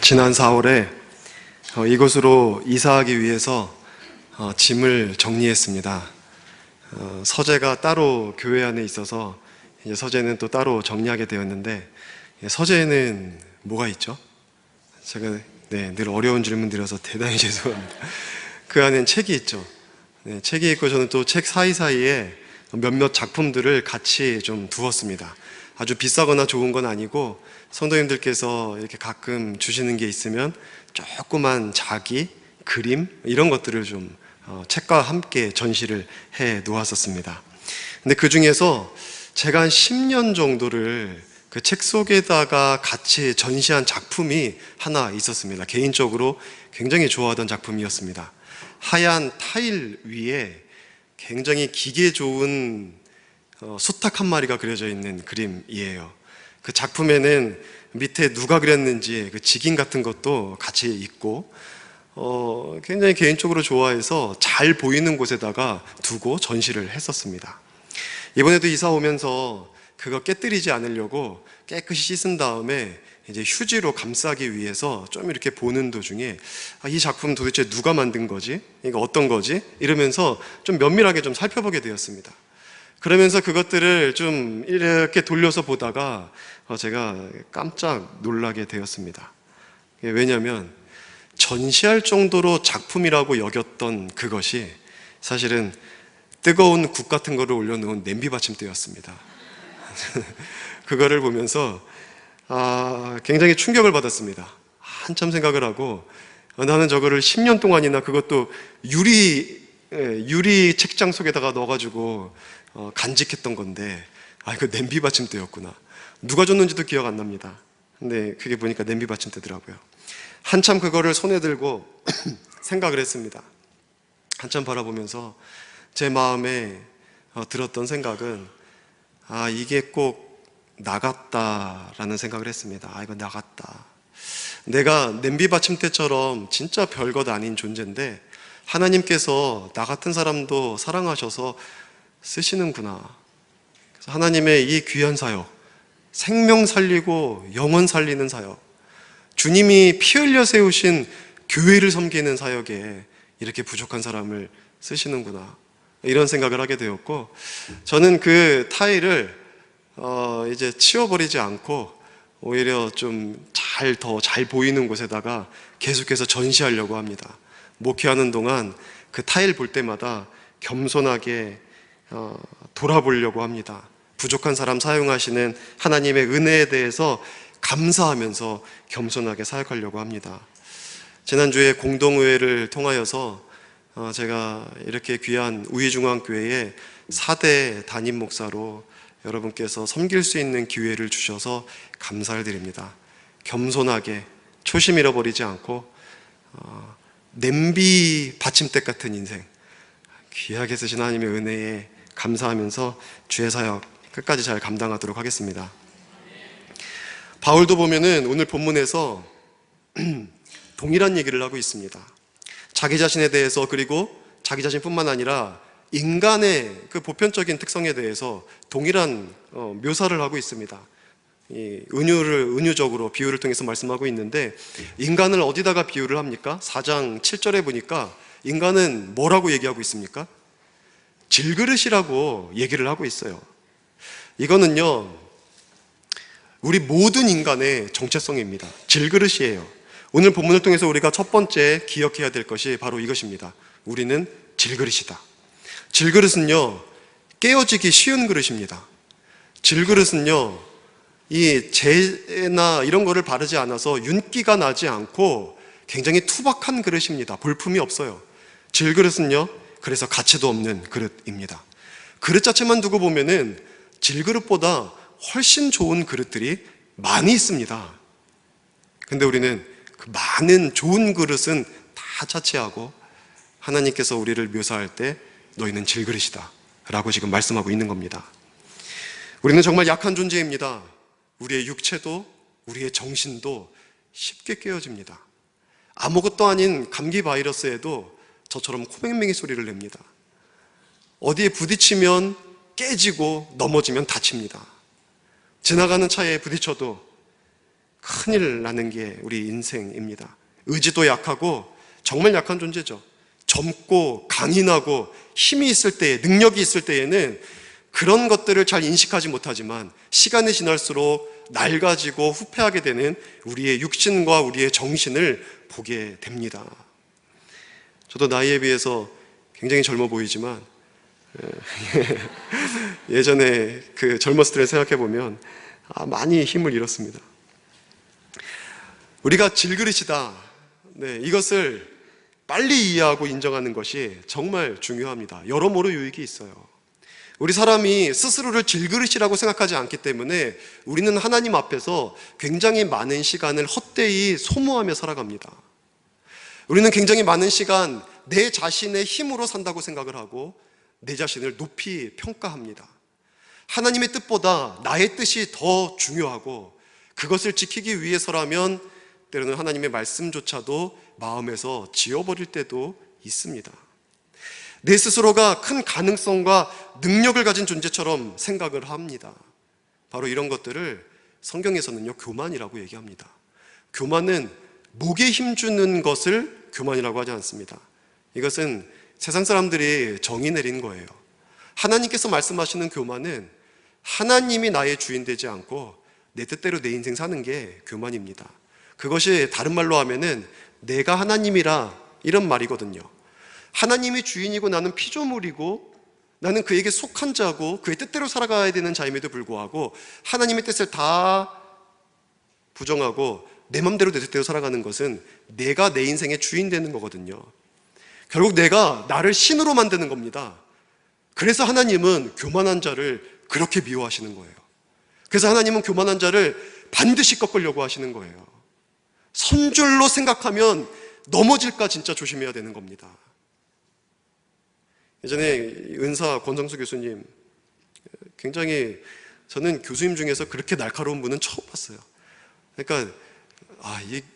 지난 4월에 이곳으로 이사하기 위해서 짐을 정리했습니다. 서재가 따로 교회 안에 있어서 이제 서재는 또 따로 정리하게 되었는데, 서재에는 뭐가 있죠? 제가 늘 어려운 질문 드려서 대단히 죄송합니다. 그 안엔 책이 있죠. 책이 있고 저는 또 책 사이사이에 몇몇 작품들을 같이 좀 두었습니다. 아주 비싸거나 좋은 건 아니고 성도님들께서 이렇게 가끔 주시는 게 있으면 조그만 자기, 그림 이런 것들을 좀 책과 함께 전시를 해 놓았었습니다. 근데 그 중에서 제가 한 10년 정도를 그 책 속에다가 같이 전시한 작품이 하나 있었습니다. 개인적으로 굉장히 좋아하던 작품이었습니다. 하얀 타일 위에 굉장히 기계 좋은 수탉 한 마리가 그려져 있는 그림이에요. 그 작품에는 밑에 누가 그렸는지 그 직인 같은 것도 같이 있고, 굉장히 개인적으로 좋아해서 잘 보이는 곳에다가 두고 전시를 했었습니다. 이번에도 이사 오면서 그거 깨뜨리지 않으려고 깨끗이 씻은 다음에 이제 휴지로 감싸기 위해서 좀 이렇게 보는 도중에 이 작품 도대체 누가 만든 거지? 이거 어떤 거지? 이러면서 좀 면밀하게 좀 살펴보게 되었습니다. 그러면서 그것들을 좀 이렇게 돌려서 보다가 제가 깜짝 놀라게 되었습니다. 왜냐하면 전시할 정도로 작품이라고 여겼던 그것이 사실은 뜨거운 국 같은 거를 올려놓은 냄비 받침대였습니다. 그거를 보면서 굉장히 충격을 받았습니다. 한참 생각을 하고, 나는 저거를 10년 동안이나, 그것도 유리 책장 속에다가 넣어가지고 간직했던 건데, 이거 냄비 받침대였구나. 누가 줬는지도 기억 안 납니다. 근데 그게 보니까 냄비 받침대더라고요. 한참 그거를 손에 들고 생각을 했습니다. 한참 바라보면서 제 마음에 들었던 생각은 이게 꼭 나갔다라는 생각을 했습니다. 이거 나갔다. 내가 냄비 받침대처럼 진짜 별것 아닌 존재인데 하나님께서 나 같은 사람도 사랑하셔서 쓰시는구나. 그래서 하나님의 이 귀한 사역, 생명 살리고 영혼 살리는 사역, 주님이 피 흘려 세우신 교회를 섬기는 사역에 이렇게 부족한 사람을 쓰시는구나, 이런 생각을 하게 되었고, 저는 그 타일을 이제 치워버리지 않고 오히려 좀 더 잘 보이는 곳에다가 계속해서 전시하려고 합니다. 목회하는 동안 그 타일 볼 때마다 겸손하게 돌아보려고 합니다. 부족한 사람 사용하시는 하나님의 은혜에 대해서 감사하면서 겸손하게 사역하려고 합니다. 지난주에 공동의회를 통하여서 제가 이렇게 귀한 우이중앙교회의 4대 담임 목사로 여러분께서 섬길 수 있는 기회를 주셔서 감사를 드립니다. 겸손하게 초심 잃어버리지 않고 냄비 받침대 같은 인생, 귀하게 쓰신 하나님의 은혜에 감사하면서 주의 사역 끝까지 잘 감당하도록 하겠습니다. 바울도 보면은 오늘 본문에서 동일한 얘기를 하고 있습니다. 자기 자신에 대해서, 그리고 자기 자신뿐만 아니라 인간의 그 보편적인 특성에 대해서 동일한 묘사를 하고 있습니다. 은유적으로 비유를 통해서 말씀하고 있는데, 인간을 어디다가 비유를 합니까? 4장 7절에 보니까 인간은 뭐라고 얘기하고 있습니까? 질그릇이라고 얘기를 하고 있어요. 이거는요, 우리 모든 인간의 정체성입니다. 질그릇이에요. 오늘 본문을 통해서 우리가 첫 번째 기억해야 될 것이 바로 이것입니다. 우리는 질그릇이다. 질그릇은요, 깨어지기 쉬운 그릇입니다. 질그릇은요, 이 재나 이런 거를 바르지 않아서 윤기가 나지 않고 굉장히 투박한 그릇입니다. 볼품이 없어요. 질그릇은요, 그래서 가치도 없는 그릇입니다. 그릇 자체만 두고 보면은 질그릇보다 훨씬 좋은 그릇들이 많이 있습니다. 근데 우리는 그 많은 좋은 그릇은 다 차치하고 하나님께서 우리를 묘사할 때 너희는 질그릇이다 라고 지금 말씀하고 있는 겁니다. 우리는 정말 약한 존재입니다. 우리의 육체도 우리의 정신도 쉽게 깨어집니다. 아무것도 아닌 감기 바이러스에도 저처럼 코맹맹이 소리를 냅니다. 어디에 부딪히면 깨지고 넘어지면 다칩니다. 지나가는 차에 부딪혀도 큰일 나는 게 우리 인생입니다. 의지도 약하고 정말 약한 존재죠. 젊고 강인하고 힘이 있을 때, 능력이 있을 때에는 그런 것들을 잘 인식하지 못하지만 시간이 지날수록 낡아지고 후퇴하게 되는 우리의 육신과 우리의 정신을 보게 됩니다. 저도 나이에 비해서 굉장히 젊어 보이지만 예전에 그 젊었을 때를 생각해 보면 많이 힘을 잃었습니다. 우리가 질그릇이다. 네, 이것을 빨리 이해하고 인정하는 것이 정말 중요합니다. 여러모로 유익이 있어요. 우리 사람이 스스로를 질그릇이라고 생각하지 않기 때문에 우리는 하나님 앞에서 굉장히 많은 시간을 헛되이 소모하며 살아갑니다. 우리는 굉장히 많은 시간 내 자신의 힘으로 산다고 생각을 하고 내 자신을 높이 평가합니다. 하나님의 뜻보다 나의 뜻이 더 중요하고 그것을 지키기 위해서라면 때로는 하나님의 말씀조차도 마음에서 지워버릴 때도 있습니다. 내 스스로가 큰 가능성과 능력을 가진 존재처럼 생각을 합니다. 바로 이런 것들을 성경에서는요, 교만이라고 얘기합니다. 교만은 목에 힘주는 것을 교만이라고 하지 않습니다. 이것은 세상 사람들이 정의 내린 거예요. 하나님께서 말씀하시는 교만은 하나님이 나의 주인 되지 않고 내 뜻대로 내 인생 사는 게 교만입니다. 그것이 다른 말로 하면은 내가 하나님이라 이런 말이거든요. 하나님이 주인이고 나는 피조물이고 나는 그에게 속한 자고 그의 뜻대로 살아가야 되는 자임에도 불구하고 하나님의 뜻을 다 부정하고 내 맘대로 내 뜻대로 살아가는 것은 내가 내 인생의 주인 되는 거거든요. 결국 내가 나를 신으로 만드는 겁니다. 그래서 하나님은 교만한 자를 그렇게 미워하시는 거예요. 그래서 하나님은 교만한 자를 반드시 꺾으려고 하시는 거예요. 선줄로 생각하면 넘어질까 진짜 조심해야 되는 겁니다. 예전에 은사 권성수 교수님, 굉장히 저는 교수님 중에서 그렇게 날카로운 분은 처음 봤어요. 그러니까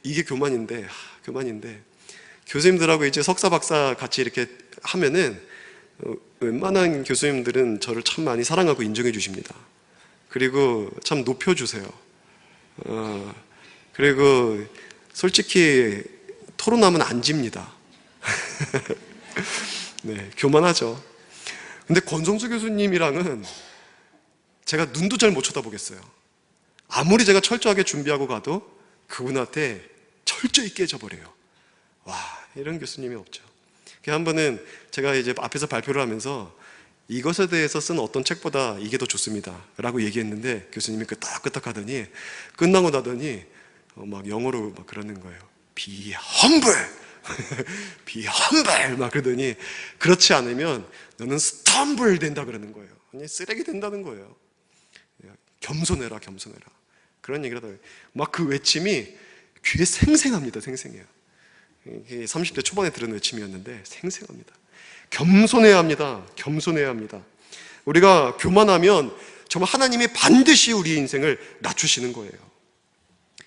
이게 교만인데 교수님들하고 이제 석사 박사 같이 이렇게 하면은 웬만한 교수님들은 저를 참 많이 사랑하고 인정해 주십니다. 그리고 참 높여주세요. 그리고 솔직히 토론하면 안 집니다. 네, 교만하죠. 근데 권성수 교수님이랑은 제가 눈도 잘 못 쳐다보겠어요. 아무리 제가 철저하게 준비하고 가도 그분한테 철저히 깨져버려요. 와, 이런 교수님이 없죠. 한 번은 제가 이제 앞에서 발표를 하면서 이것에 대해서 쓴 어떤 책보다 이게 더 좋습니다 라고 얘기했는데 교수님이 끄덕끄덕 하더니 끝나고 나더니 막 영어로 막 그러는 거예요. Be humble! Be humble! 막 그러더니 그렇지 않으면 너는 stumble 된다 그러는 거예요. 아니, 쓰레기 된다는 거예요. 겸손해라, 겸손해라. 그런 얘기를 하더니 막 그 외침이 귀에 생생합니다. 생생해요. 30대 초반에 들은 외침이었는데 생생합니다. 겸손해야 합니다. 겸손해야 합니다. 우리가 교만하면 정말 하나님이 반드시 우리 인생을 낮추시는 거예요.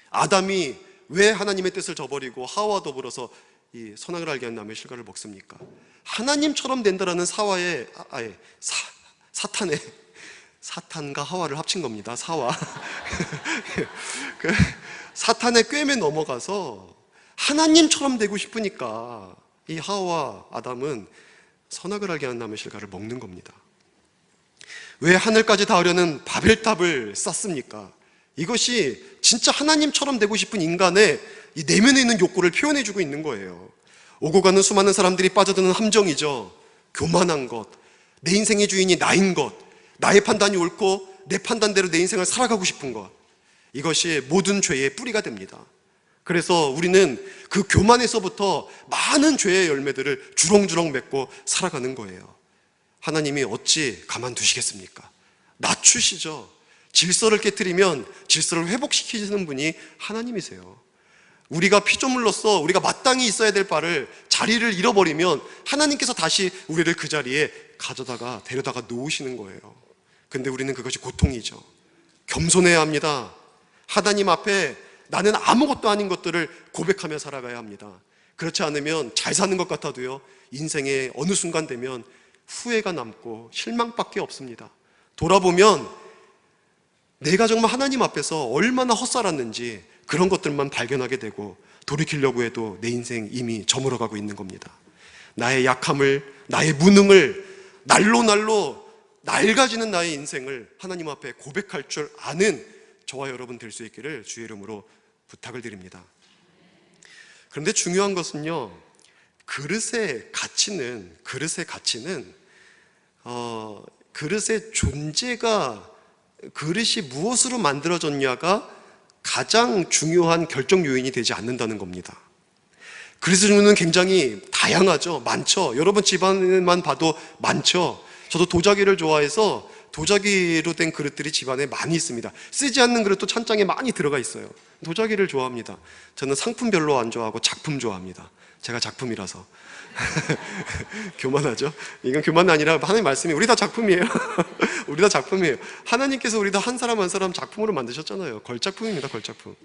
아담이 왜 하나님의 뜻을 저버리고 하와와 더불어서 이 선악을 알게 한 나무의 실과를 먹습니까? 하나님처럼 된다라는 사탄과 하와를 합친 겁니다. 사와. 사탄의 꿰매 넘어가서 하나님처럼 되고 싶으니까 이 하와와 아담은 선악을 알게 하는 나무의 실과를 먹는 겁니다. 왜 하늘까지 닿으려는 바벨탑을 쌓습니까? 이것이 진짜 하나님처럼 되고 싶은 인간의 이 내면에 있는 욕구를 표현해주고 있는 거예요. 오고 가는 수많은 사람들이 빠져드는 함정이죠. 교만한 것, 내 인생의 주인이 나인 것, 나의 판단이 옳고 내 판단대로 내 인생을 살아가고 싶은 것, 이것이 모든 죄의 뿌리가 됩니다. 그래서 우리는 그 교만에서부터 많은 죄의 열매들을 주렁주렁 맺고 살아가는 거예요. 하나님이 어찌 가만두시겠습니까? 낮추시죠. 질서를 깨트리면 질서를 회복시키시는 분이 하나님이세요. 우리가 피조물로서 우리가 마땅히 있어야 될 바를 자리를 잃어버리면 하나님께서 다시 우리를 그 자리에 가져다가 데려다가 놓으시는 거예요. 근데 우리는 그것이 고통이죠. 겸손해야 합니다. 하나님 앞에 나는 아무것도 아닌 것들을 고백하며 살아가야 합니다. 그렇지 않으면 잘 사는 것 같아도요, 인생의 어느 순간 되면 후회가 남고 실망밖에 없습니다. 돌아보면 내가 정말 하나님 앞에서 얼마나 헛살았는지 그런 것들만 발견하게 되고 돌이키려고 해도 내 인생 이미 저물어가고 있는 겁니다. 나의 약함을, 나의 무능을 날로 낡아지는 나의 인생을 하나님 앞에 고백할 줄 아는 저와 여러분 될 수 있기를 주의 이름으로 부탁을 드립니다. 그런데 중요한 것은요, 그릇의 가치는 그릇의 존재가, 그릇이 무엇으로 만들어졌냐가 가장 중요한 결정 요인이 되지 않는다는 겁니다. 그릇의 종류는 굉장히 다양하죠. 많죠. 여러분 집안만 봐도 많죠. 저도 도자기를 좋아해서 도자기로 된 그릇들이 집안에 많이 있습니다. 쓰지 않는 그릇도 찬장에 많이 들어가 있어요. 도자기를 좋아합니다. 저는 상품 별로 안 좋아하고 작품 좋아합니다. 제가 작품이라서. 교만하죠? 이건 교만이 아니라 하나님 말씀이 우리 다 작품이에요. 우리 다 작품이에요. 하나님께서 우리 다 한 사람 한 사람 작품으로 만드셨잖아요. 걸작품입니다. 걸작품.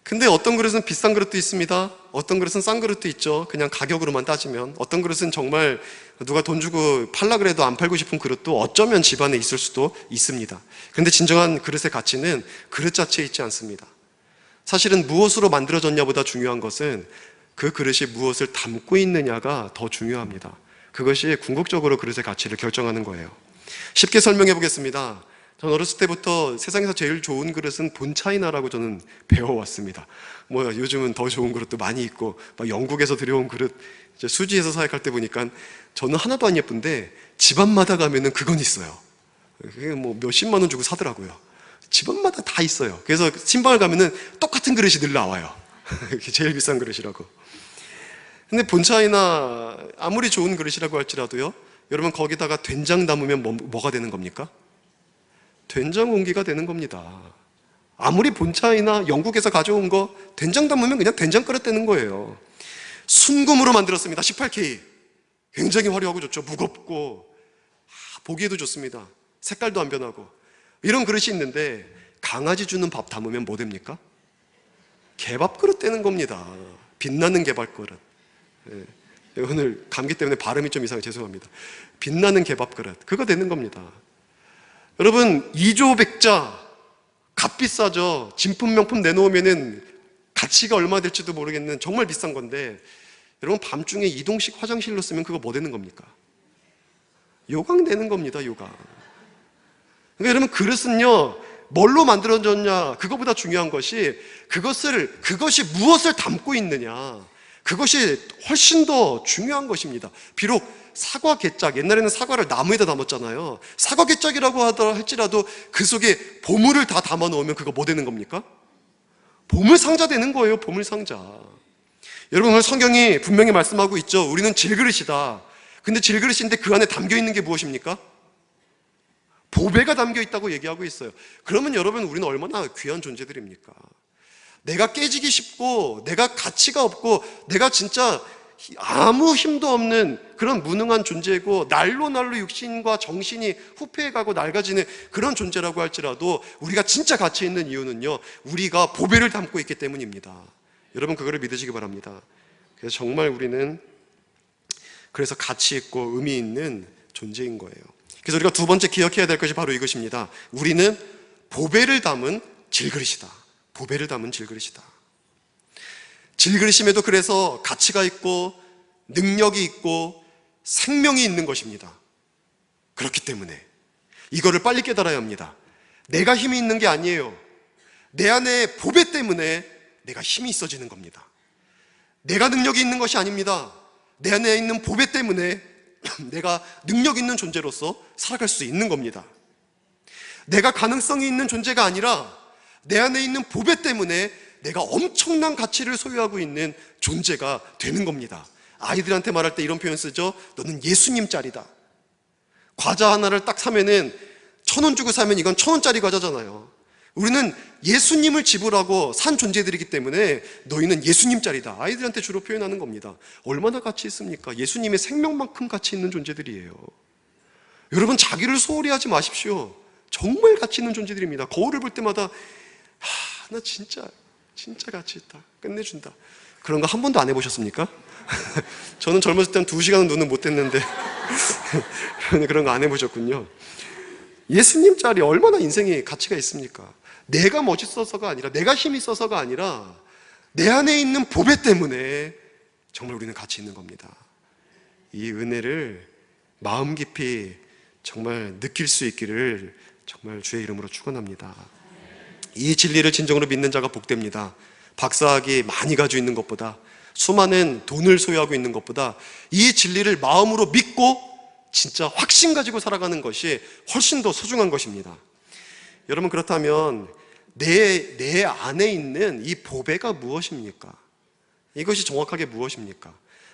근데 어떤 그릇은 비싼 그릇도 있습니다. 어떤 그릇은 싼 그릇도 있죠. 그냥 가격으로만 따지면. 어떤 그릇은 정말 누가 돈 주고 팔라 그래도 안 팔고 싶은 그릇도 어쩌면 집안에 있을 수도 있습니다. 그런데 진정한 그릇의 가치는 그릇 자체에 있지 않습니다. 사실은 무엇으로 만들어졌냐보다 중요한 것은 그 그릇이 무엇을 담고 있느냐가 더 중요합니다. 그것이 궁극적으로 그릇의 가치를 결정하는 거예요. 쉽게 설명해 보겠습니다. 저는 어렸을 때부터 세상에서 제일 좋은 그릇은 본차이나라고 저는 배워왔습니다. 요즘은 더 좋은 그릇도 많이 있고, 막 영국에서 들여온 그릇, 이제 수지에서 사역할 때 보니까 저는 하나도 안 예쁜데 집안마다 가면은 그건 있어요. 그게 몇십만 원 주고 사더라고요. 집안마다 다 있어요. 그래서 신방을 가면은 똑같은 그릇이 늘 나와요. 제일 비싼 그릇이라고. 근데 본차이나 아무리 좋은 그릇이라고 할지라도요, 여러분 거기다가 된장 담으면 뭐가 되는 겁니까? 된장 공기가 되는 겁니다. 아무리 본차이나 영국에서 가져온 거 된장 담으면 그냥 된장 그릇 되는 거예요. 순금으로 만들었습니다. 18K. 굉장히 화려하고 좋죠. 무겁고 보기에도 좋습니다. 색깔도 안 변하고. 이런 그릇이 있는데 강아지 주는 밥 담으면 뭐 됩니까? 개밥 그릇 되는 겁니다. 빛나는 개밥 그릇. 오늘 감기 때문에 발음이 좀 이상해 죄송합니다. 빛나는 개밥 그릇. 그거 되는 겁니다. 여러분 2조 백자 값비싸죠. 진품 명품 내놓으면은 가치가 얼마 될지도 모르겠는 정말 비싼 건데, 여러분 밤중에 이동식 화장실로 쓰면 그거 뭐 되는 겁니까? 요강 되는 겁니다. 요강. 그러니까 여러분 그릇은요 뭘로 만들어졌냐 그거보다 중요한 것이 그것이 무엇을 담고 있느냐, 그것이 훨씬 더 중요한 것입니다. 비록 사과 개짝, 옛날에는 사과를 나무에다 담았잖아요. 사과 개짝이라고 할지라도 그 속에 보물을 다 담아 놓으면 그거 뭐 되는 겁니까? 보물 상자 되는 거예요. 보물 상자. 여러분 오늘 성경이 분명히 말씀하고 있죠. 우리는 질그릇이다. 근데 질그릇인데 그 안에 담겨 있는 게 무엇입니까? 보배가 담겨 있다고 얘기하고 있어요. 그러면 여러분 우리는 얼마나 귀한 존재들입니까? 내가 깨지기 쉽고 내가 가치가 없고 내가 진짜 아무 힘도 없는 그런 무능한 존재고 날로 육신과 정신이 후퇴해가고 낡아지는 그런 존재라고 할지라도 우리가 진짜 가치 있는 이유는요, 우리가 보배를 담고 있기 때문입니다. 여러분 그거를 믿으시기 바랍니다. 그래서 정말 우리는 그래서 가치 있고 의미 있는 존재인 거예요. 그래서 우리가 두 번째 기억해야 될 것이 바로 이것입니다. 우리는 보배를 담은 질그릇이다. 보배를 담은 질그릇이다. 질그릇임에도 그래서 가치가 있고 능력이 있고 생명이 있는 것입니다. 그렇기 때문에 이거를 빨리 깨달아야 합니다. 내가 힘이 있는 게 아니에요. 내 안에 보배 때문에 내가 힘이 있어지는 겁니다. 내가 능력이 있는 것이 아닙니다. 내 안에 있는 보배 때문에 내가 능력 있는 존재로서 살아갈 수 있는 겁니다. 내가 가능성이 있는 존재가 아니라 내 안에 있는 보배 때문에 내가 엄청난 가치를 소유하고 있는 존재가 되는 겁니다. 아이들한테 말할 때 이런 표현 쓰죠. 너는 예수님 짤이다. 과자 하나를 딱 사면은 1,000원 주고 사면 이건 1,000원짜리 과자잖아요. 우리는 예수님을 지불하고 산 존재들이기 때문에 너희는 예수님 짤이다. 아이들한테 주로 표현하는 겁니다. 얼마나 가치 있습니까? 예수님의 생명만큼 가치 있는 존재들이에요. 여러분 자기를 소홀히 하지 마십시오. 정말 가치 있는 존재들입니다. 거울을 볼 때마다 나 진짜 가치 있다. 끝내준다. 그런 거 한 번도 안 해보셨습니까? 저는 젊었을 땐 2시간은 눈은 못 뗐는데 그런 거 안 해보셨군요. 예수님 짤이 얼마나 인생에 가치가 있습니까? 내가 멋있어서가 아니라, 내가 힘이 있어서가 아니라 내 안에 있는 보배 때문에 정말 우리는 가치 있는 겁니다. 이 은혜를 마음 깊이 정말 느낄 수 있기를 정말 주의 이름으로 축원합니다. 이 진리를 진정으로 믿는 자가 복됩니다. 박사학위 많이 가지고 있는 것보다, 수많은 돈을 소유하고 있는 것보다 이 진리를 마음으로 믿고 진짜 확신 가지고 살아가는 것이 훨씬 더 소중한 것입니다. 여러분, 그렇다면 내 안에 있는 이 보배가 무엇입니까? 이것이 정확하게 무엇입니까?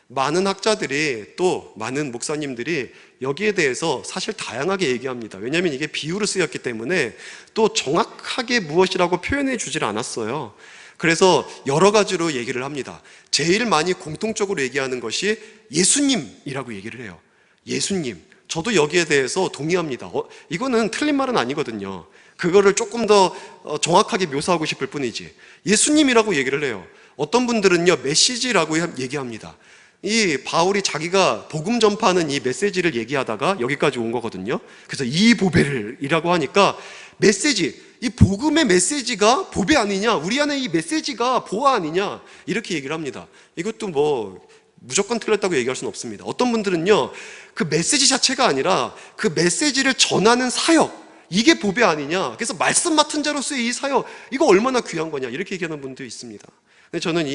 많은 학자들이, 또 많은 목사님들이 여기에 대해서 사실 다양하게 얘기합니다. 왜냐하면 이게 비유로 쓰였기 때문에 또 정확하게 무엇이라고 표현해 주질 않았어요. 그래서 여러 가지로 얘기를 합니다. 제일 많이 공통적으로 얘기하는 것이 예수님이라고 얘기를 해요. 예수님. 저도 여기에 대해서 동의합니다. 이거는 틀린 말은 아니거든요. 그거를 조금 더 정확하게 묘사하고 싶을 뿐이지. 예수님이라고 얘기를 해요. 어떤 분들은요, 메시지라고 얘기합니다. 이 바울이 자기가 복음 전파하는 이 메시지를 얘기하다가 여기까지 온 거거든요. 그래서 이 보배를이라고 하니까 메시지, 이 복음의 메시지가 보배 아니냐, 우리 안에 이 메시지가 보화 아니냐, 이렇게 얘기를 합니다. 이것도 뭐 무조건 틀렸다고 얘기할 수는 없습니다. 어떤 분들은요, 그 메시지 자체가 아니라 그 메시지를 전하는 사역, 이게 보배 아니냐, 그래서 말씀 맡은 자로서의 이 사역, 이거 얼마나 귀한 거냐, 이렇게 얘기하는 분도 있습니다. 근데 저는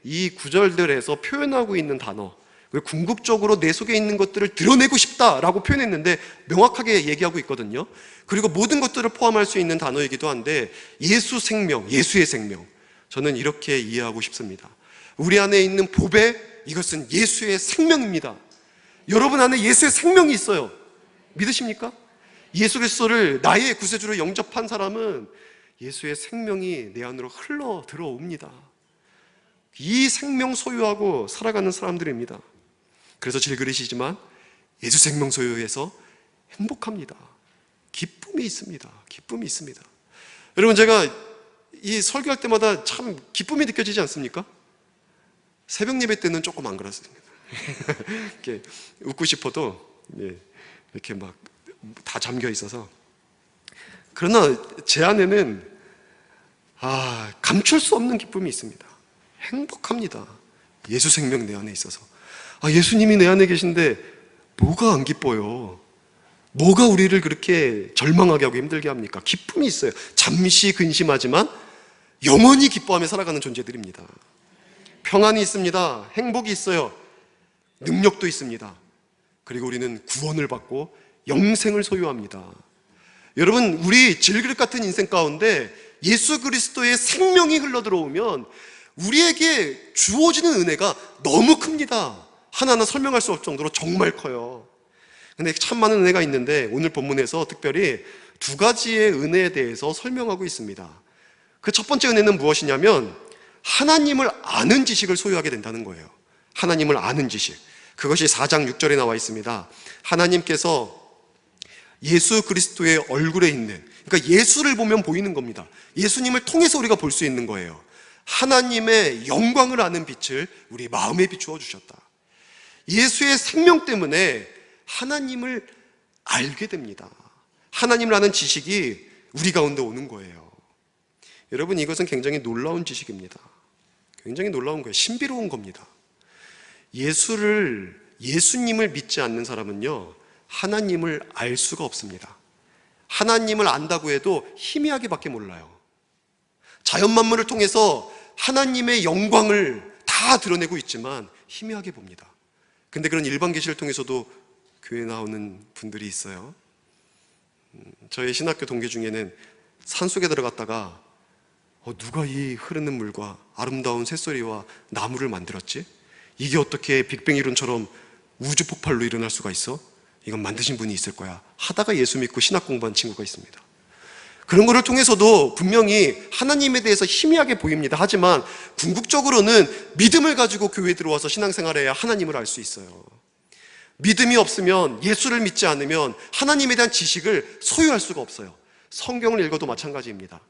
이 구절들에서 표현하고 있는 단어, 궁극적으로 내 속에 있는 것들을 드러내고 싶다라고 표현했는데 명확하게 얘기하고 있거든요. 그리고 모든 것들을 포함할 수 있는 단어이기도 한데, 예수 생명, 예수의 생명, 저는 이렇게 이해하고 싶습니다. 우리 안에 있는 보배, 이것은 예수의 생명입니다. 여러분 안에 예수의 생명이 있어요. 믿으십니까? 예수 그리스도를 나의 구세주로 영접한 사람은 예수의 생명이 내 안으로 흘러 들어옵니다. 이 생명 소유하고 살아가는 사람들입니다. 그래서 질그릇이지만 예수 생명 소유해서 행복합니다. 기쁨이 있습니다. 기쁨이 있습니다. 여러분, 제가 이 설교할 때마다 참 기쁨이 느껴지지 않습니까? 새벽 예배 때는 조금 안 그렇습니다. 이렇게 웃고 싶어도 이렇게 막 다 잠겨 있어서. 그러나 제 안에는 감출 수 없는 기쁨이 있습니다. 행복합니다. 예수 생명 내 안에 있어서. 예수님이 내 안에 계신데 뭐가 안 기뻐요? 뭐가 우리를 그렇게 절망하게 하고 힘들게 합니까? 기쁨이 있어요. 잠시 근심하지만 영원히 기뻐하며 살아가는 존재들입니다. 평안이 있습니다. 행복이 있어요. 능력도 있습니다. 그리고 우리는 구원을 받고 영생을 소유합니다. 여러분, 우리 질그릇 같은 인생 가운데 예수 그리스도의 생명이 흘러들어오면 우리에게 주어지는 은혜가 너무 큽니다. 하나하나 설명할 수 없을 정도로 정말 커요. 근데 참 많은 은혜가 있는데 오늘 본문에서 특별히 두 가지의 은혜에 대해서 설명하고 있습니다. 그 첫 번째 은혜는 무엇이냐면 하나님을 아는 지식을 소유하게 된다는 거예요. 하나님을 아는 지식. 그것이 4장 6절에 나와 있습니다. 하나님께서 예수 그리스도의 얼굴에 있는, 그러니까 예수를 보면 보이는 겁니다. 예수님을 통해서 우리가 볼 수 있는 거예요. 하나님의 영광을 아는 빛을 우리 마음에 비추어 주셨다. 예수의 생명 때문에 하나님을 알게 됩니다. 하나님을 아는 지식이 우리 가운데 오는 거예요. 여러분, 이것은 굉장히 놀라운 지식입니다. 굉장히 놀라운 거예요. 신비로운 겁니다. 예수님을 믿지 않는 사람은요, 하나님을 알 수가 없습니다. 하나님을 안다고 해도 희미하게밖에 몰라요. 자연 만물을 통해서 하나님의 영광을 다 드러내고 있지만 희미하게 봅니다. 근데 그런 일반 계시를 통해서도 교회에 나오는 분들이 있어요. 저희 신학교 동기 중에는 산속에 들어갔다가 누가 이 흐르는 물과 아름다운 새소리와 나무를 만들었지? 이게 어떻게 빅뱅 이론처럼 우주 폭발로 일어날 수가 있어? 이건 만드신 분이 있을 거야 하다가 예수 믿고 신학 공부한 친구가 있습니다. 그런 거를 통해서도 분명히 하나님에 대해서 희미하게 보입니다. 하지만 궁극적으로는 믿음을 가지고 교회에 들어와서 신앙생활해야 하나님을 알 수 있어요. 믿음이 없으면, 예수를 믿지 않으면 하나님에 대한 지식을 소유할 수가 없어요. 성경을 읽어도 마찬가지입니다.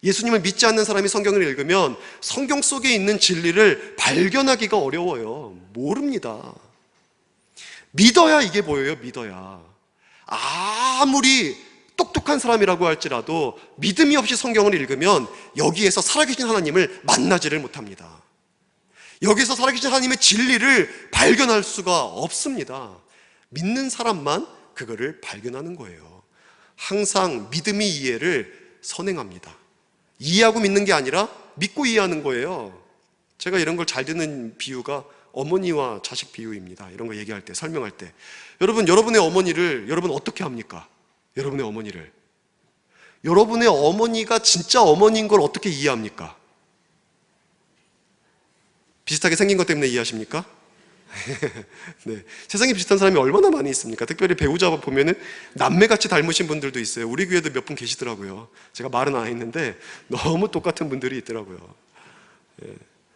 예수님을 믿지 않는 사람이 성경을 읽으면 성경 속에 있는 진리를 발견하기가 어려워요. 모릅니다. 믿어야 이게 보여요. 믿어야. 아무리 똑똑한 사람이라고 할지라도 믿음이 없이 성경을 읽으면 여기에서 살아계신 하나님을 만나지를 못합니다. 여기서 살아계신 하나님의 진리를 발견할 수가 없습니다. 믿는 사람만 그거를 발견하는 거예요. 항상 믿음이 이해를 선행합니다. 이해하고 믿는 게 아니라 믿고 이해하는 거예요. 제가 이런 걸 잘 듣는 비유가 어머니와 자식 비유입니다. 이런 거 얘기할 때, 설명할 때. 여러분의 어머니를 여러분 어떻게 합니까? 여러분의 어머니를. 여러분의 어머니가 진짜 어머니인 걸 어떻게 이해합니까? 비슷하게 생긴 것 때문에 이해하십니까? 네. 세상에 비슷한 사람이 얼마나 많이 있습니까? 특별히 배우자 보면은 남매같이 닮으신 분들도 있어요. 우리 교회도 몇 분 계시더라고요. 제가 말은 안 했는데 너무 똑같은 분들이 있더라고요. 예.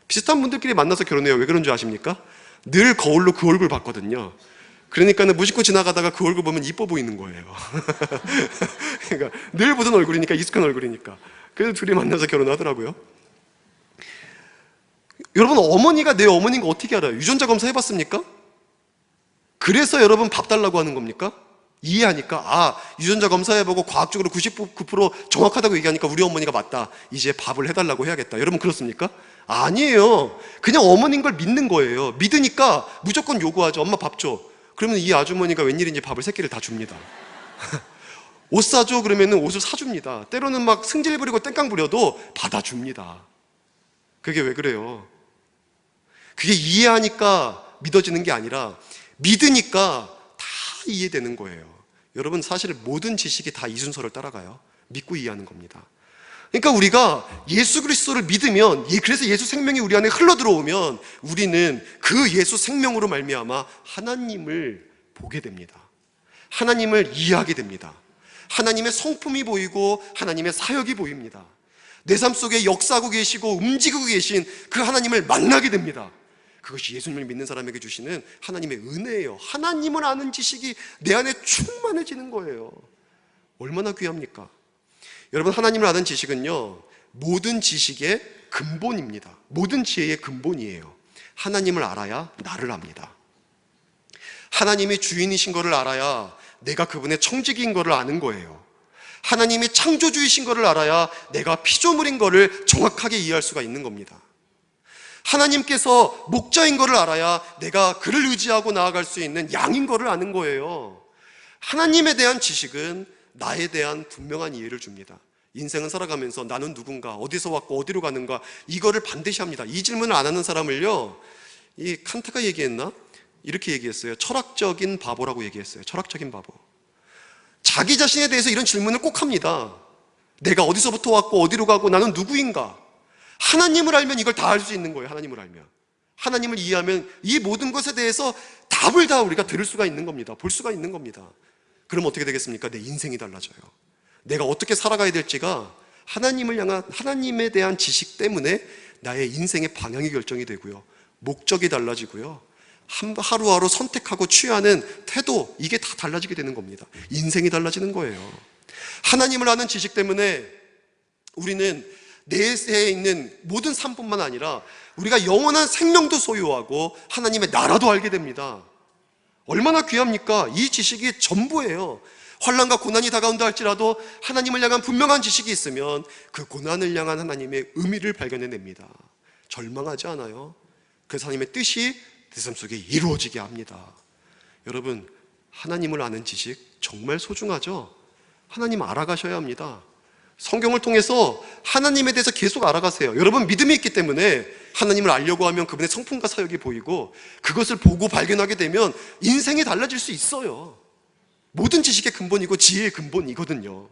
비슷한 분들끼리 만나서 결혼해요. 왜 그런 줄 아십니까? 늘 거울로 그 얼굴 봤거든요. 그러니까는 무심코 지나가다가 그 얼굴 보면 이뻐 보이는 거예요. 그러니까 늘 보던 얼굴이니까, 익숙한 얼굴이니까. 그래서 둘이 만나서 결혼하더라고요. 여러분, 어머니가 내 어머니인 거 어떻게 알아요? 유전자 검사 해봤습니까? 그래서 여러분 밥 달라고 하는 겁니까? 이해하니까, 유전자 검사해보고 과학적으로 99% 정확하다고 얘기하니까 우리 어머니가 맞다, 이제 밥을 해달라고 해야겠다. 여러분 그렇습니까? 아니에요. 그냥 어머니인 걸 믿는 거예요. 믿으니까 무조건 요구하죠. 엄마 밥 줘. 그러면 이 아주머니가 웬일인지 밥을 3끼를 다 줍니다. 옷 사줘 그러면 옷을 사줍니다. 때로는 막 승질 부리고 땡깡 부려도 받아줍니다. 그게 왜 그래요? 그게 이해하니까 믿어지는 게 아니라 믿으니까 다 이해되는 거예요. 여러분, 사실 모든 지식이 다 이 순서를 따라가요. 믿고 이해하는 겁니다. 그러니까 우리가 예수 그리스도를 믿으면, 그래서 예수 생명이 우리 안에 흘러들어오면 우리는 그 예수 생명으로 말미암아 하나님을 보게 됩니다. 하나님을 이해하게 됩니다. 하나님의 성품이 보이고 하나님의 사역이 보입니다. 내 삶 속에 역사하고 계시고 움직이고 계신 그 하나님을 만나게 됩니다. 그것이 예수님을 믿는 사람에게 주시는 하나님의 은혜예요. 하나님을 아는 지식이 내 안에 충만해지는 거예요. 얼마나 귀합니까? 여러분, 하나님을 아는 지식은요, 모든 지식의 근본입니다. 모든 지혜의 근본이에요. 하나님을 알아야 나를 압니다. 하나님이 주인이신 것을 알아야 내가 그분의 청지기인 것을 아는 거예요. 하나님이 창조주이신 것을 알아야 내가 피조물인 것을 정확하게 이해할 수가 있는 겁니다. 하나님께서 목자인 것을 알아야 내가 그를 의지하고 나아갈 수 있는 양인 것을 아는 거예요. 하나님에 대한 지식은 나에 대한 분명한 이해를 줍니다. 인생을 살아가면서 나는 누군가, 어디서 왔고 어디로 가는가, 이거를 반드시 합니다. 이 질문을 안 하는 사람을요, 이 칸트가 얘기했나? 이렇게 얘기했어요. 철학적인 바보라고 얘기했어요. 철학적인 바보. 자기 자신에 대해서 이런 질문을 꼭 합니다. 내가 어디서부터 왔고 어디로 가고 나는 누구인가? 하나님을 알면 이걸 다 알 수 있는 거예요. 하나님을 알면. 하나님을 이해하면 이 모든 것에 대해서 답을 다 우리가 들을 수가 있는 겁니다. 볼 수가 있는 겁니다. 그럼 어떻게 되겠습니까? 내 인생이 달라져요. 내가 어떻게 살아가야 될지가 하나님을 향한, 하나님에 대한 지식 때문에 나의 인생의 방향이 결정이 되고요, 목적이 달라지고요, 하루하루 선택하고 취하는 태도, 이게 다 달라지게 되는 겁니다. 인생이 달라지는 거예요. 하나님을 아는 지식 때문에 우리는 내세에 있는 모든 삶뿐만 아니라 우리가 영원한 생명도 소유하고 하나님의 나라도 알게 됩니다. 얼마나 귀합니까? 이 지식이 전부예요. 환난과 고난이 다가온다 할지라도 하나님을 향한 분명한 지식이 있으면 그 고난을 향한 하나님의 의미를 발견해냅니다. 절망하지 않아요. 그래서 하나님의 뜻이 내 삶 속에 이루어지게 합니다. 여러분, 하나님을 아는 지식 정말 소중하죠? 하나님 알아가셔야 합니다. 성경을 통해서 하나님에 대해서 계속 알아가세요. 여러분, 믿음이 있기 때문에 하나님을 알려고 하면 그분의 성품과 사역이 보이고 그것을 보고 발견하게 되면 인생이 달라질 수 있어요. 모든 지식의 근본이고 지혜의 근본이거든요.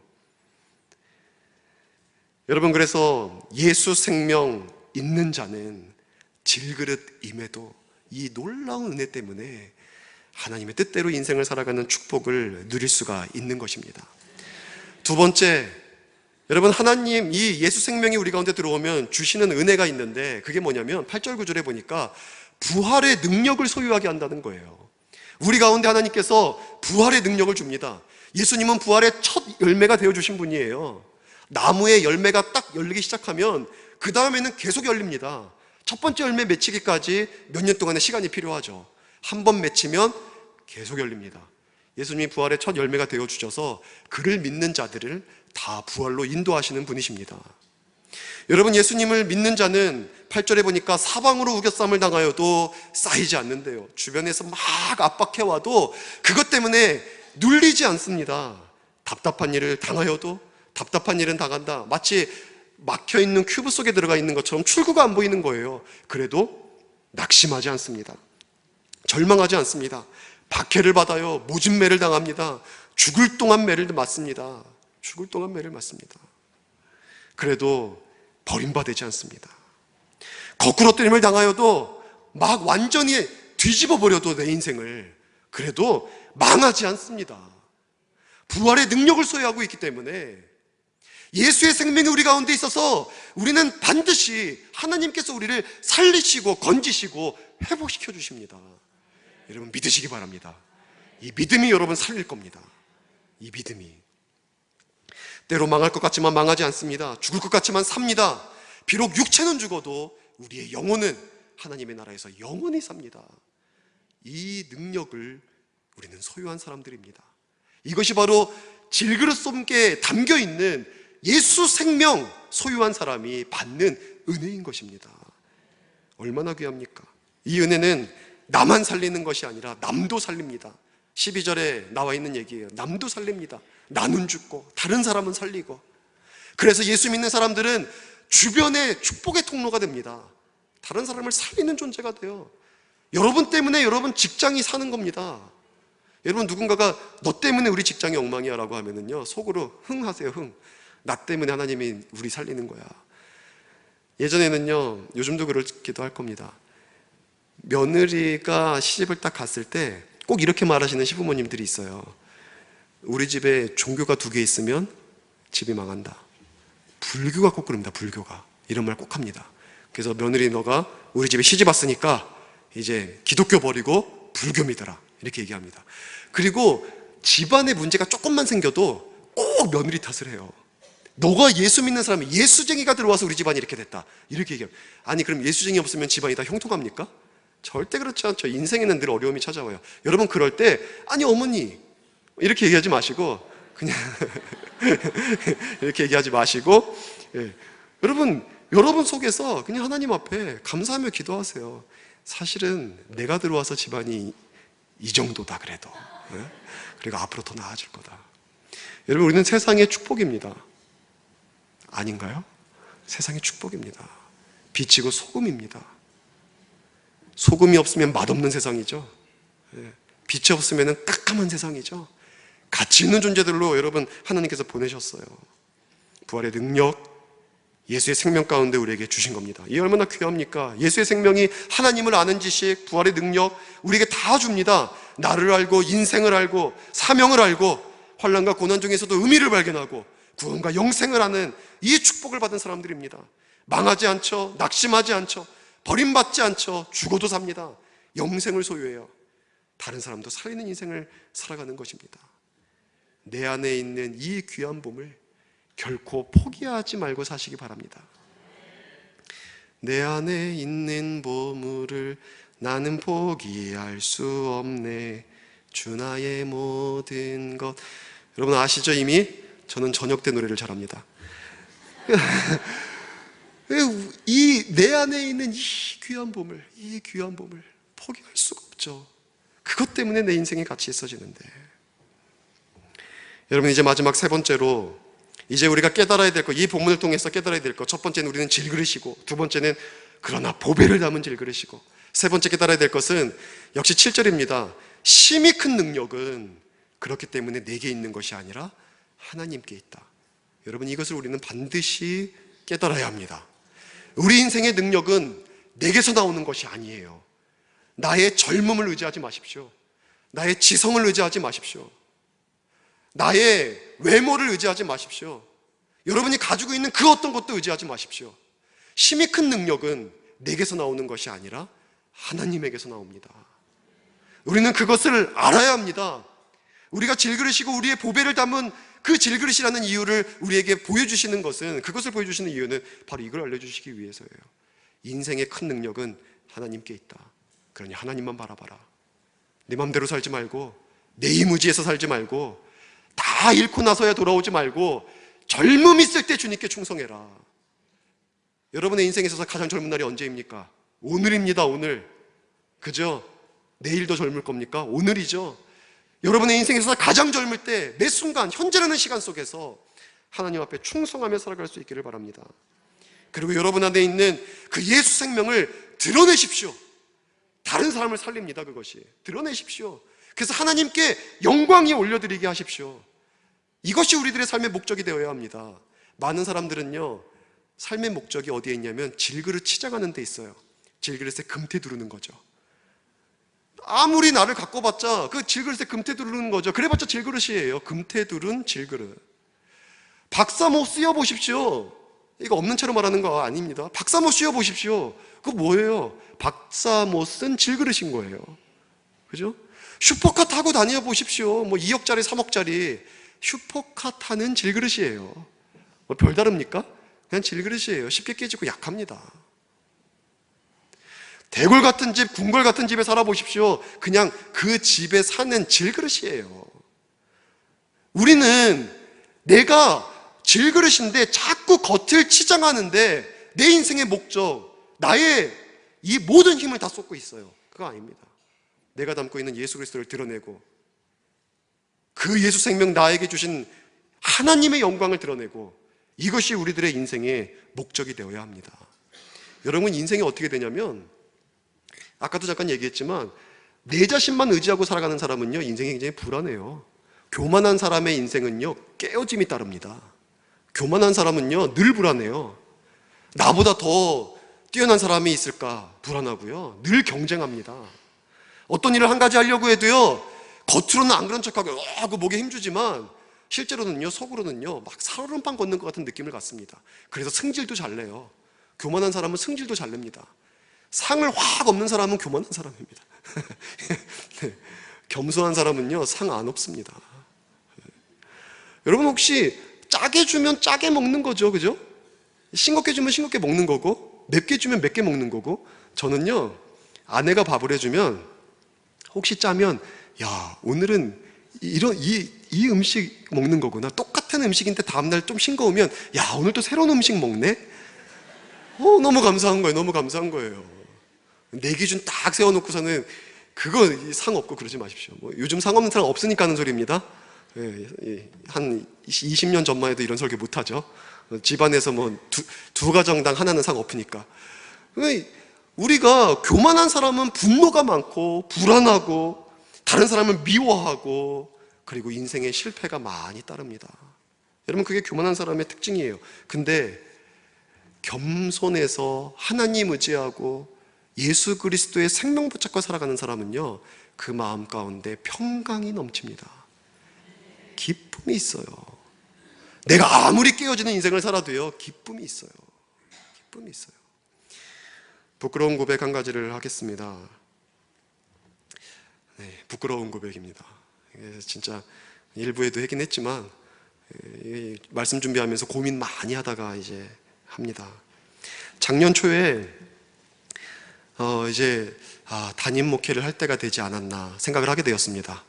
여러분, 그래서 예수 생명 있는 자는 질그릇임에도 이 놀라운 은혜 때문에 하나님의 뜻대로 인생을 살아가는 축복을 누릴 수가 있는 것입니다. 두 번째, 여러분, 하나님, 이 예수 생명이 우리 가운데 들어오면 주시는 은혜가 있는데 그게 뭐냐면 8절 9절에 보니까 부활의 능력을 소유하게 한다는 거예요. 우리 가운데 하나님께서 부활의 능력을 줍니다. 예수님은 부활의 첫 열매가 되어주신 분이에요. 나무의 열매가 딱 열리기 시작하면 그 다음에는 계속 열립니다. 첫 번째 열매 맺히기까지 몇 년 동안의 시간이 필요하죠. 한 번 맺히면 계속 열립니다. 예수님이 부활의 첫 열매가 되어주셔서 그를 믿는 자들을 다 부활로 인도하시는 분이십니다. 여러분, 예수님을 믿는 자는 8절에 보니까 사방으로 우겨쌈을 당하여도 쌓이지 않는데요, 주변에서 막 압박해와도 그것 때문에 눌리지 않습니다. 답답한 일을 당하여도 답답한 일은 당한다, 마치 막혀있는 큐브 속에 들어가 있는 것처럼 출구가 안 보이는 거예요. 그래도 낙심하지 않습니다. 절망하지 않습니다. 박해를 받아요. 모진 매를 당합니다. 죽을 동안 매를 맞습니다. 죽을 동안 매를 맞습니다. 그래도 버림받지 않습니다. 거꾸로 때림을 당하여도 막 완전히 뒤집어 버려도 내 인생을, 그래도 망하지 않습니다. 부활의 능력을 소유하고 있기 때문에 예수의 생명이 우리 가운데 있어서 우리는 반드시 하나님께서 우리를 살리시고 건지시고 회복시켜 주십니다. 여러분, 믿으시기 바랍니다. 이 믿음이 여러분 살릴 겁니다. 이 믿음이. 때로 망할 것 같지만 망하지 않습니다. 죽을 것 같지만 삽니다. 비록 육체는 죽어도 우리의 영혼은 하나님의 나라에서 영원히 삽니다. 이 능력을 우리는 소유한 사람들입니다. 이것이 바로 질그릇 속에 담겨있는 예수 생명 소유한 사람이 받는 은혜인 것입니다. 얼마나 귀합니까? 이 은혜는 나만 살리는 것이 아니라 남도 살립니다. 12절에 나와 있는 얘기예요. 남도 살립니다. 나는 죽고 다른 사람은 살리고. 그래서 예수 믿는 사람들은 주변의 축복의 통로가 됩니다. 다른 사람을 살리는 존재가 돼요. 여러분 때문에 여러분 직장이 사는 겁니다. 여러분, 누군가가 너 때문에 우리 직장이 엉망이야 라고 하면은요, 속으로 흥 하세요. 흥. 나 때문에 하나님이 우리 살리는 거야. 예전에는요, 요즘도 그렇기도 할 겁니다. 며느리가 시집을 딱 갔을 때 꼭 이렇게 말하시는 시부모님들이 있어요. 우리 집에 종교가 2개 있으면 집이 망한다. 불교가 꼭 그럽니다. 불교가 이런 말 꼭 합니다. 그래서 며느리, 너가 우리 집에 시집 왔으니까 이제 기독교 버리고 불교 믿어라, 이렇게 얘기합니다. 그리고 집안에 문제가 조금만 생겨도 꼭 며느리 탓을 해요. 너가 예수 믿는 사람이, 예수쟁이가 들어와서 우리 집안이 이렇게 됐다, 이렇게 얘기해요. 아니, 그럼 예수쟁이 없으면 집안이 다 형통합니까? 절대 그렇지 않죠. 인생에는 늘 어려움이 찾아와요. 여러분, 그럴 때 아니 어머니 이렇게 얘기하지 마시고 그냥 이렇게 얘기하지 마시고, 예. 여러분 속에서 그냥 하나님 앞에 감사하며 기도하세요. 사실은 내가 들어와서 집안이 이 정도다 그래도, 예? 그리고 앞으로 더 나아질 거다. 여러분, 우리는 세상의 축복입니다. 아닌가요? 세상의 축복입니다. 빛이고 소금입니다. 소금이 없으면 맛없는 세상이죠. 빛이 없으면 깜깜한 세상이죠. 가치 있는 존재들로 여러분 하나님께서 보내셨어요. 부활의 능력, 예수의 생명 가운데 우리에게 주신 겁니다. 이 얼마나 귀합니까? 예수의 생명이 하나님을 아는 지식, 부활의 능력 우리에게 다 줍니다. 나를 알고 인생을 알고 사명을 알고 환난과 고난 중에서도 의미를 발견하고 구원과 영생을 아는 이 축복을 받은 사람들입니다. 망하지 않죠. 낙심하지 않죠. 버림받지 않죠. 죽어도 삽니다. 영생을 소유해요. 다른 사람도 살리는 인생을 살아가는 것입니다. 내 안에 있는 이 귀한 봄을 결코 포기하지 말고 사시기 바랍니다. 내 안에 있는 보물을 나는 포기할 수 없네. 주 나의 모든 것. 여러분 아시죠? 이미 저는 저녁 때 노래를 잘합니다. 이 내 안에 있는 이 귀한 보물, 이 귀한 보물 포기할 수가 없죠. 그것 때문에 내 인생이 가치 있어지는데. 여러분, 이제 마지막 세 번째로 이제 우리가 깨달아야 될 것, 이 본문을 통해서 깨달아야 될 것, 첫 번째는 우리는 질그릇이고, 두 번째는 그러나 보배를 담은 질그릇이고, 세 번째 깨달아야 될 것은 역시 7절입니다. 심히 큰 능력은 그렇기 때문에 내게 있는 것이 아니라 하나님께 있다. 여러분, 이것을 우리는 반드시 깨달아야 합니다. 우리 인생의 능력은 내게서 나오는 것이 아니에요. 나의 젊음을 의지하지 마십시오. 나의 지성을 의지하지 마십시오. 나의 외모를 의지하지 마십시오. 여러분이 가지고 있는 그 어떤 것도 의지하지 마십시오. 심히 큰 능력은 내게서 나오는 것이 아니라 하나님에게서 나옵니다. 우리는 그것을 알아야 합니다. 우리가 질그릇이고 우리의 보배를 담은 그 질그릇이라는 이유를 우리에게 보여주시는 것은, 그것을 보여주시는 이유는 바로 이걸 알려주시기 위해서예요. 인생의 큰 능력은 하나님께 있다. 그러니 하나님만 바라봐라. 내 맘대로 살지 말고 내이무지에서 살지 말고, 다 잃고 나서야 돌아오지 말고 젊음 있을 때 주님께 충성해라. 여러분의 인생에 있어서 가장 젊은 날이 언제입니까? 오늘입니다. 오늘. 그죠? 내일도 젊을 겁니까? 오늘이죠. 여러분의 인생에서 가장 젊을 때 매 순간, 현재라는 시간 속에서 하나님 앞에 충성하며 살아갈 수 있기를 바랍니다. 그리고 여러분 안에 있는 그 예수 생명을 드러내십시오. 다른 사람을 살립니다. 그것이 드러내십시오. 그래서 하나님께 영광이 올려드리게 하십시오. 이것이 우리들의 삶의 목적이 되어야 합니다. 많은 사람들은요, 삶의 목적이 어디에 있냐면 질그릇 치장하는 데 있어요. 질그릇에 금태 두르는 거죠. 아무리 나를 갖고 봤자 그 질그릇에 금태 두르는 거죠. 그래봤자 질그릇이에요. 금태 두른 질그릇. 박사모 쓰여보십시오. 이거 없는 채로 말하는 거 아닙니다. 박사모 쓰여보십시오. 그거 뭐예요? 박사모 쓴 질그릇인 거예요. 그죠? 슈퍼카 타고 다녀 보십시오. 뭐 2억짜리 3억짜리 슈퍼카 타는 질그릇이에요. 뭐 별다릅니까? 그냥 질그릇이에요. 쉽게 깨지고 약합니다. 대골 같은 집, 궁궐 같은 집에 살아보십시오. 그냥 그 집에 사는 질그릇이에요. 우리는 내가 질그릇인데 자꾸 겉을 치장하는데 내 인생의 목적, 나의 이 모든 힘을 다 쏟고 있어요. 그거 아닙니다. 내가 담고 있는 예수 그리스도를 드러내고 그 예수 생명 나에게 주신 하나님의 영광을 드러내고, 이것이 우리들의 인생의 목적이 되어야 합니다. 여러분, 인생이 어떻게 되냐면, 아까도 잠깐 얘기했지만 내 자신만 의지하고 살아가는 사람은요, 인생이 굉장히 불안해요. 교만한 사람의 인생은요, 깨어짐이 따릅니다. 교만한 사람은요, 늘 불안해요. 나보다 더 뛰어난 사람이 있을까 불안하고요, 늘 경쟁합니다. 어떤 일을 한 가지 하려고 해도요, 겉으로는 안 그런 척하고 그 목에 힘주지만 실제로는요, 속으로는요 막 살얼음판 걷는 것 같은 느낌을 갖습니다. 그래서 승질도 잘 내요. 교만한 사람은 승질도 잘 냅니다. 상을 확 없는 사람은 교만한 사람입니다. 네. 겸손한 사람은요, 상 안 없습니다. 여러분, 혹시 짜게 주면 짜게 먹는 거죠, 그죠? 싱겁게 주면 싱겁게 먹는 거고, 맵게 주면 맵게 먹는 거고. 저는요, 아내가 밥을 해주면 혹시 짜면, 야, 오늘은 이 음식 먹는 거구나. 똑같은 음식인데 다음날 좀 싱거우면, 야, 오늘 또 새로운 음식 먹네? 너무 감사한 거예요. 너무 감사한 거예요. 내 기준 딱 세워놓고서는 그거 상 없고 그러지 마십시오. 뭐 요즘 상 없는 사람 없으니까 하는 소리입니다. 한 20년 전만 해도 이런 설교 못하죠. 집안에서 뭐 두 가정당 하나는 상 없으니까. 우리가 교만한 사람은 분노가 많고 불안하고 다른 사람을 미워하고, 그리고 인생에 실패가 많이 따릅니다. 여러분, 그게 교만한 사람의 특징이에요. 근데 겸손해서 하나님 의지하고 예수 그리스도의 생명 붙잡고 살아가는 사람은요, 그 마음 가운데 평강이 넘칩니다. 기쁨이 있어요. 내가 아무리 깨어지는 인생을 살아도요, 기쁨이 있어요. 기쁨이 있어요. 부끄러운 고백 한 가지를 하겠습니다. 네, 부끄러운 고백입니다. 진짜 일부에도 하긴 했지만 말씀 준비하면서 고민 많이 하다가 이제 합니다. 작년 초에 이제 담임 목회를 할 때가 되지 않았나 생각을 하게 되었습니다.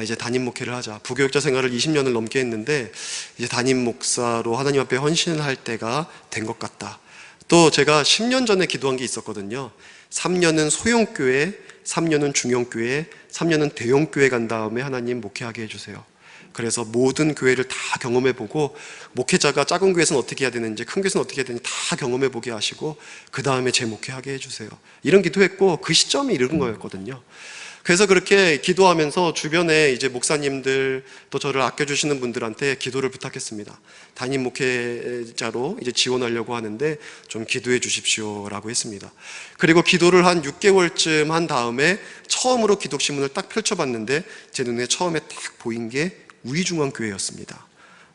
이제 담임 목회를 하자. 부교육자 생활을 20년을 넘게 했는데 이제 담임 목사로 하나님 앞에 헌신할 때가 된 것 같다. 또 제가 10년 전에 기도한 게 있었거든요. 3년은 소형교회, 3년은 중형교회, 3년은 대형교회 간 다음에 하나님 목회하게 해주세요. 그래서 모든 교회를 다 경험해보고, 목회자가 작은 교회에서는 어떻게 해야 되는지, 큰 교회에서는 어떻게 해야 되는지 다 경험해보게 하시고, 그 다음에 제 목회하게 해주세요. 이런 기도했고, 그 시점이 이른 거였거든요. 그래서 그렇게 기도하면서 주변에 이제 목사님들, 또 저를 아껴주시는 분들한테 기도를 부탁했습니다. 담임 목회자로 이제 지원하려고 하는데 좀 기도해 주십시오라고 했습니다. 그리고 기도를 한 6개월쯤 한 다음에 처음으로 기독신문을 딱 펼쳐봤는데 제 눈에 처음에 딱 보인 게 우이중앙교회였습니다.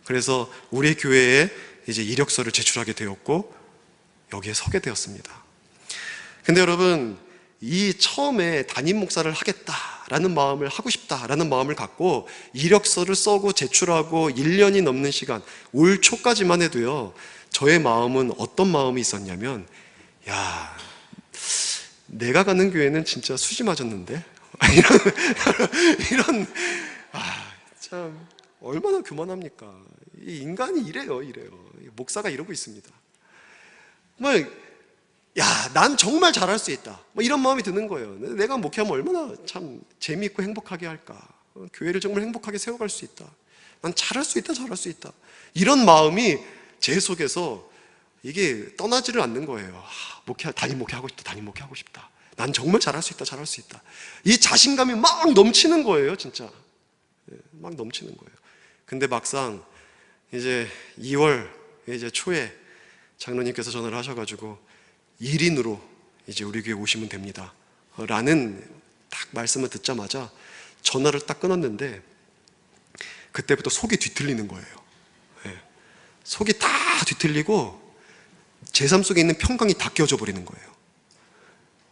그래서 우리 교회에 이제 이력서를 제출하게 되었고 여기에 서게 되었습니다. 근데 여러분, 이 처음에 담임 목사를 하겠다라는 마음을, 하고 싶다라는 마음을 갖고 이력서를 써고 제출하고 1년이 넘는 시간, 올 초까지만 해도요, 저의 마음은 어떤 마음이 있었냐면, 야, 내가 가는 교회는 진짜 수지 맞았는데? 참 얼마나 교만합니까? 이 인간이 이래요. 목사가 이러고 있습니다. 뭐, 난 정말 잘할 수 있다, 뭐 이런 마음이 드는 거예요. 내가 목회하면 얼마나 참 재미있고 행복하게 할까. 교회를 정말 행복하게 세워갈 수 있다. 난 잘할 수 있다. 이런 마음이 제 속에서 이게 떠나지를 않는 거예요. 담임 목회하고 싶다. 난 정말 잘할 수 있다. 이 자신감이 막 넘치는 거예요, 진짜. 막 넘치는 거예요. 근데 막상 이제 2월 이제 초에 장로님께서 전화를 하셔가지고 1인으로 이제 우리 교회 오시면 됩니다 라는 딱 말씀을 듣자마자 전화를 딱 끊었는데, 그때부터 속이 뒤틀리는 거예요. 속이 다 뒤틀리고 제 삶 속에 있는 평강이 다 깨어져 버리는 거예요.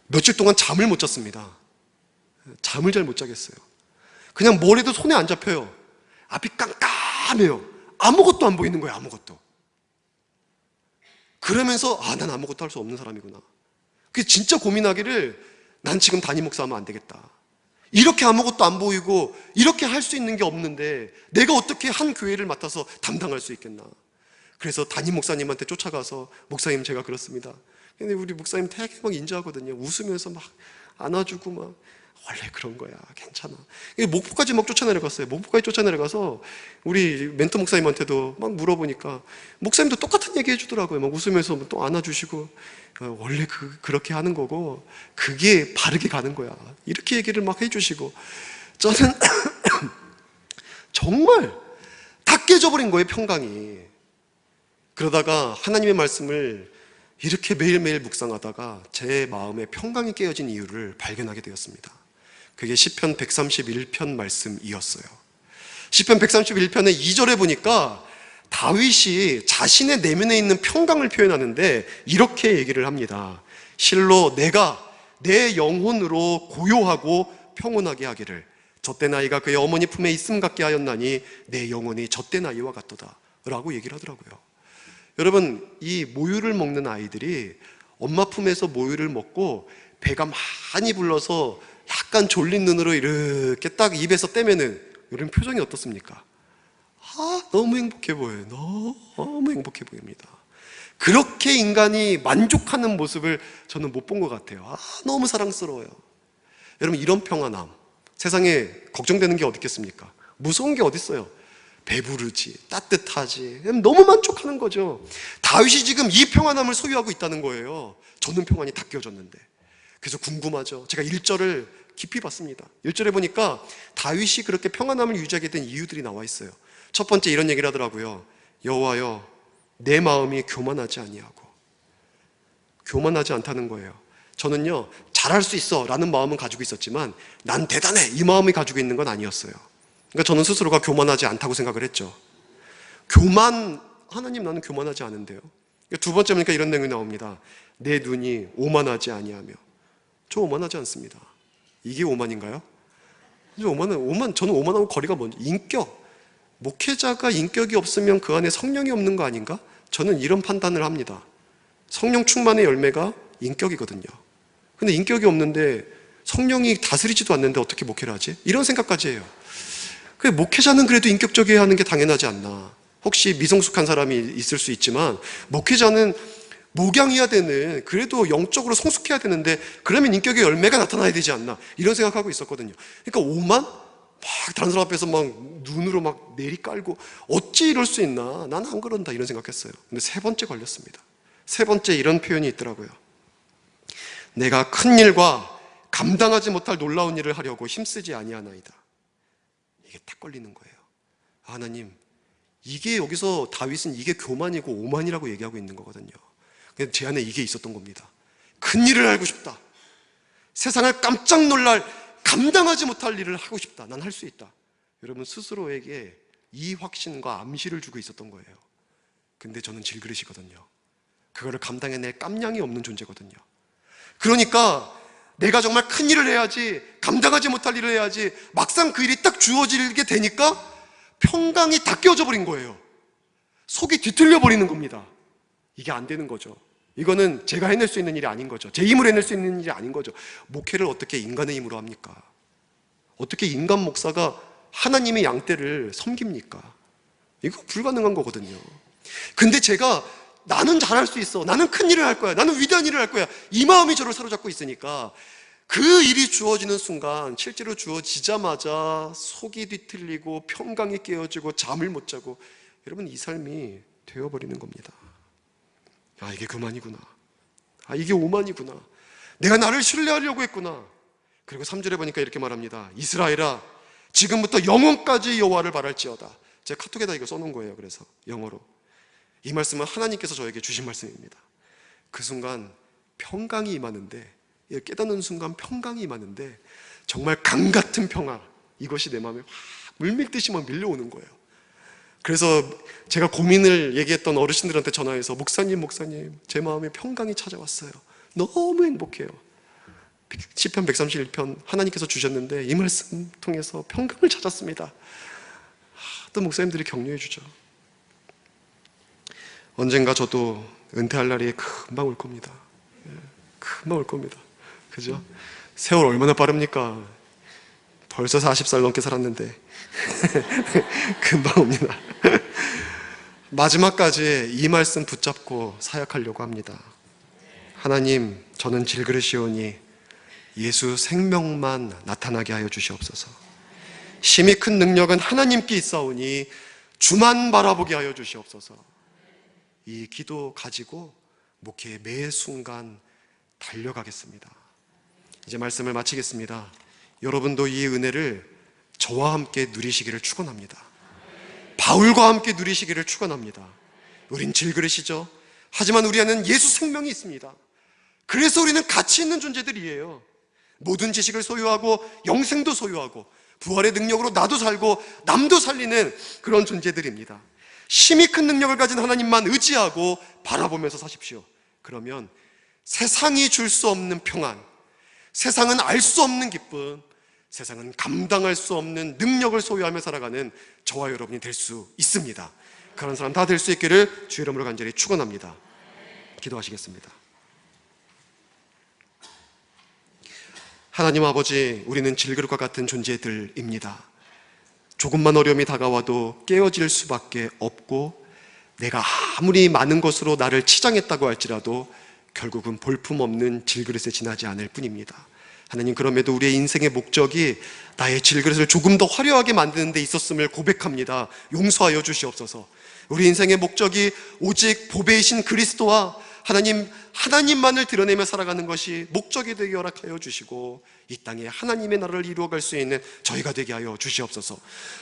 며칠 동안 잠을 못 잤습니다. 잠을 잘 못 자겠어요. 그냥 뭘 해도 손에 안 잡혀요. 앞이 깜깜해요. 아무것도 안 보이는 거예요. 아무것도. 그러면서 난 아무것도 할 수 없는 사람이구나. 그게 진짜 고민하기를, 난 지금 담임 목사하면 안 되겠다. 이렇게 아무것도 안 보이고 이렇게 할 수 있는 게 없는데 내가 어떻게 한 교회를 맡아서 담당할 수 있겠나. 그래서 담임 목사님한테 쫓아가서, 목사님 제가 그렇습니다. 근데 우리 목사님 되게 막 인자하거든요. 웃으면서 막 안아주고 막, 원래 그런 거야, 괜찮아. 목포까지 막 쫓아내려갔어요. 목포까지 쫓아내려가서 우리 멘토 목사님한테도 막 물어보니까 목사님도 똑같은 얘기 해주더라고요. 막 웃으면서 또 안아주시고, 원래 그렇게 하는 거고 그게 바르게 가는 거야, 이렇게 얘기를 막 해주시고. 저는 정말 다 깨져버린 거예요, 평강이. 그러다가 하나님의 말씀을 이렇게 매일매일 묵상하다가 제 마음에 평강이 깨어진 이유를 발견하게 되었습니다. 그게 시편 131편 말씀이었어요. 시편 131편의 2절에 보니까 다윗이 자신의 내면에 있는 평강을 표현하는데 이렇게 얘기를 합니다. 실로 내가 내 영혼으로 고요하고 평온하게 하기를, 젖된 아이가 그의 어머니 품에 있음 같게 하였나니 내 영혼이 젖된 아이와 같도다 라고 얘기를 하더라고요. 여러분, 이 모유를 먹는 아이들이 엄마 품에서 모유를 먹고 배가 많이 불러서 약간 졸린 눈으로 이렇게 딱 입에서 떼면은 여러분 표정이 어떻습니까? 너무 행복해 보여요. 너무 행복해 보입니다. 그렇게 인간이 만족하는 모습을 저는 못 본 것 같아요. 너무 사랑스러워요. 여러분, 이런 평안함, 세상에 걱정되는 게 어디 있겠습니까? 무서운 게 어디 있어요? 배부르지, 따뜻하지, 너무 만족하는 거죠. 다윗이 지금 이 평안함을 소유하고 있다는 거예요. 저는 평안이 다 깨어졌는데. 그래서 궁금하죠. 제가 1절을 깊이 봤습니다. 1절에 보니까 다윗이 그렇게 평안함을 유지하게 된 이유들이 나와 있어요. 첫 번째, 이런 얘기를 하더라고요. 여호와여, 내 마음이 교만하지 아니하고. 교만하지 않다는 거예요. 저는요, 잘할 수 있어 라는 마음은 가지고 있었지만 난 대단해 이 마음이 가지고 있는 건 아니었어요. 그러니까 저는 스스로가 교만하지 않다고 생각을 했죠. 하나님, 나는 교만하지 않은데요. 두 번째 보니까 이런 내용이 나옵니다. 내 눈이 오만하지 아니하며. 저 오만하지 않습니다. 이게 오만인가요? 저는 오만하고 거리가 먼저, 인격. 목회자가 인격이 없으면 그 안에 성령이 없는 거 아닌가? 저는 이런 판단을 합니다. 성령 충만의 열매가 인격이거든요. 근데 인격이 없는데 성령이 다스리지도 않는데 어떻게 목회를 하지? 이런 생각까지 해요. 목회자는 그래도 인격적이어야 하는 게 당연하지 않나. 혹시 미성숙한 사람이 있을 수 있지만 목회자는 목양해야 되는, 그래도 영적으로 성숙해야 되는데 그러면 인격의 열매가 나타나야 되지 않나, 이런 생각하고 있었거든요. 그러니까 오만? 막 다른 사람 앞에서 막 눈으로 막 내리깔고 어찌 이럴 수 있나, 난 안 그런다, 이런 생각했어요. 근데 세 번째 걸렸습니다. 세 번째 이런 표현이 있더라고요. 내가 큰 일과 감당하지 못할 놀라운 일을 하려고 힘쓰지 아니하나이다. 이게 딱 걸리는 거예요. 하나님, 이게 여기서 다윗은 이게 교만이고 오만이라고 얘기하고 있는 거거든요. 근데 제 안에 이게 있었던 겁니다. 큰 일을 알고 싶다. 세상을 깜짝 놀랄, 감당하지 못할 일을 하고 싶다. 난 할 수 있다. 여러분, 스스로에게 이 확신과 암시를 주고 있었던 거예요. 근데 저는 질그릇이거든요. 그거를 감당해낼 깜냥이 없는 존재거든요. 그러니까 내가 정말 큰 일을 해야지, 감당하지 못할 일을 해야지, 막상 그 일이 딱 주어지게 되니까 평강이 다 깨어져 버린 거예요. 속이 뒤틀려 버리는 겁니다. 이게 안 되는 거죠. 이거는 제가 해낼 수 있는 일이 아닌 거죠. 제 힘으로 해낼 수 있는 일이 아닌 거죠. 목회를 어떻게 인간의 힘으로 합니까? 어떻게 인간 목사가 하나님의 양떼를 섬깁니까? 이거 불가능한 거거든요. 근데 제가 나는 잘할 수 있어, 나는 큰 일을 할 거야, 나는 위대한 일을 할 거야, 이 마음이 저를 사로잡고 있으니까 그 일이 주어지는 순간, 실제로 주어지자마자 속이 뒤틀리고 평강이 깨어지고 잠을 못 자고, 여러분, 이 삶이 되어버리는 겁니다. 아, 이게 그만이구나. 아, 이게 오만이구나. 내가 나를 신뢰하려고 했구나. 그리고 3절에 보니까 이렇게 말합니다. 이스라엘아, 지금부터 영원까지 여호와를 바랄지어다. 제가 카톡에다 이거 써놓은 거예요. 그래서 영어로. 이 말씀은 하나님께서 저에게 주신 말씀입니다. 그 순간 평강이 임하는데, 깨닫는 순간 평강이 임하는데, 정말 강 같은 평화, 이것이 내 마음에 확 물밀듯이 막 밀려오는 거예요. 그래서 제가 고민을 얘기했던 어르신들한테 전화해서 목사님 제 마음에 평강이 찾아왔어요. 너무 행복해요. 시편 131편 하나님께서 주셨는데 이 말씀 통해서 평강을 찾았습니다. 또 목사님들이 격려해 주죠. 언젠가 저도 은퇴할 날이 금방 올 겁니다. 금방 올 겁니다. 그죠? 세월 얼마나 빠릅니까? 벌써 40살 넘게 살았는데 금방 옵니다. 마지막까지 이 말씀 붙잡고 사역하려고 합니다. 하나님, 저는 질그릇이오니 예수 생명만 나타나게 하여 주시옵소서. 심히 큰 능력은 하나님께 있사오니 주만 바라보게 하여 주시옵소서. 이 기도 가지고 목회의 매 순간 달려가겠습니다. 이제 말씀을 마치겠습니다. 여러분도 이 은혜를 저와 함께 누리시기를 축원합니다. 바울과 함께 누리시기를 축원합니다. 우린 질그릇이죠. 하지만 우리 안에는 예수 생명이 있습니다. 그래서 우리는 가치 있는 존재들이에요. 모든 지식을 소유하고 영생도 소유하고 부활의 능력으로 나도 살고 남도 살리는 그런 존재들입니다. 심히 큰 능력을 가진 하나님만 의지하고 바라보면서 사십시오. 그러면 세상이 줄 수 없는 평안, 세상은 알 수 없는 기쁨, 세상은 감당할 수 없는 능력을 소유하며 살아가는 저와 여러분이 될 수 있습니다. 그런 사람 다 될 수 있기를 주의 이름으로 간절히 축원합니다. 기도하시겠습니다. 하나님 아버지, 우리는 질그릇과 같은 존재들입니다. 조금만 어려움이 다가와도 깨어질 수밖에 없고, 내가 아무리 많은 것으로 나를 치장했다고 할지라도 결국은 볼품없는 질그릇에 지나지 않을 뿐입니다. 하나님, 그럼에도 우리의 인생의 목적이 나의 질그릇을 조금 더 화려하게 만드는 데 있었음을 고백합니다. 용서하여 주시옵소서. 우리 인생의 목적이 오직 보배이신 그리스도와 하나님만을 드러내며 살아가는 것이 목적이 되게 허락하여 주시고, 이 땅에 하나님의 나라를 이루어갈 수 있는 저희가 되게 하여 주시옵소서.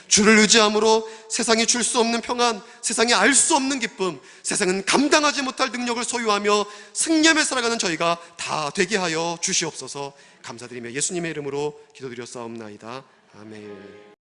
주를 의지함으로 세상이 줄 수 없는 평안, 세상이 알 수 없는 기쁨, 세상은 감당하지 못할 능력을 소유하며 승리하며 살아가는 저희가 다 되게 하여 주시옵소서. 감사드리며 예수님의 이름으로 기도드렸사옵나이다. 아멘.